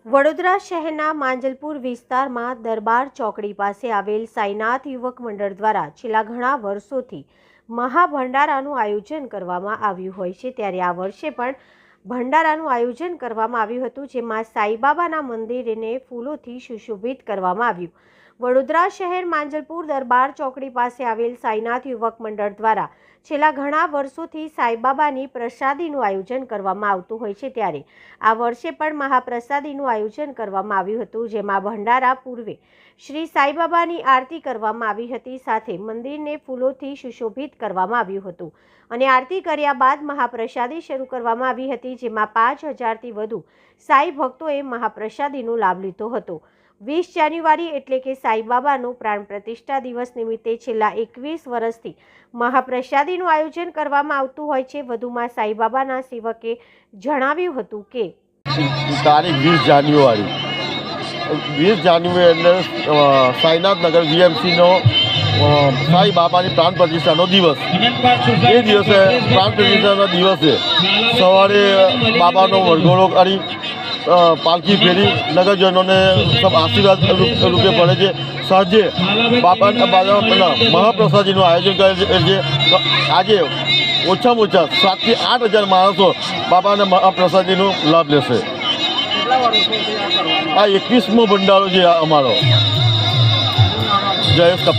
વડોદરા શહેરના માંજલપુર વિસ્તારમાં દરબાર ચોકડી પાસે આવેલ સાઈનાથ યુવક મંડળ દ્વારા છેલ્લા ઘણા વર્ષોથી મહાભંડારાનું આયોજન કરવામાં આવ્યું હોય છે, ત્યારે આ વર્ષે પણ ભંડારાનું આયોજન કરવામાં આવ્યું હતું, જેમાં સાઈબાબાના મંદિરને ફૂલોથી સુશોભિત કરવામાં આવ્યું। વડોદરા શહેર માંજલપુર દરબાર ચોકડી પાસે આવેલ સાઈનાથ યુવક મંડળ દ્વારા છેલ્લા ઘણા વર્ષોથી સાઈબાબાની પ્રસાદીનું આયોજન કરવામાં આવતું હોય છે, ત્યારે આ વર્ષે પણ મહાપ્રસાદીનું આયોજન કરવામાં આવ્યું હતું, જેમાં ભંડારા પૂર્વે શ્રી સાઈબાબાની આરતી કરવામાં આવી હતી, સાથે મંદિરને ફૂલોથી સુશોભિત કરવામાં આવ્યું હતું અને આરતી કર્યા બાદ મહાપ્રસાદી શરૂ કરવામાં આવી હતી, જેમાં 5000થી વધુ સાઈ ભક્તોએ મહાપ્રસાદીનો લાભ લીધો હતો। 20 જાન્યુઆરી એટલે કે સાઈબાબાનો પ્રાણ પ્રતિષ્ઠા દિવસ નિમિત્તે છેલ્લા 21 વર્ષથી મહાપ્રસાદીનું આયોજન કરવામાં આવતું હોય છે। વધુમાં સાઈબાબાના સેવકે જણાવ્યું હતું કે તારીખ 20 જાન્યુઆરી સાઈનાથ નગર વીએમસીનો સાઈબાબાની પ્રાણ પ્રતિષ્ઠાનો દિવસ। એ દિવસે પ્રાણ પ્રતિષ્ઠાના દિવસે સવારે બાબાનો વરઘોડો કરી પાલખી ફેરી નગરજનોને સબ આશીર્વાદ રૂપે પડે છે। સાંજે બાબાના મહાપ્રસાદીનું આયોજન કરે છે। આજે ઓછામાં ઓછા 7થી 8000 માણસો બાબાના મહાપ્રસાદીનો લાભ લેશે। આ 21મો ભંડારો છે અમારો। જયેશ કપ્તાન।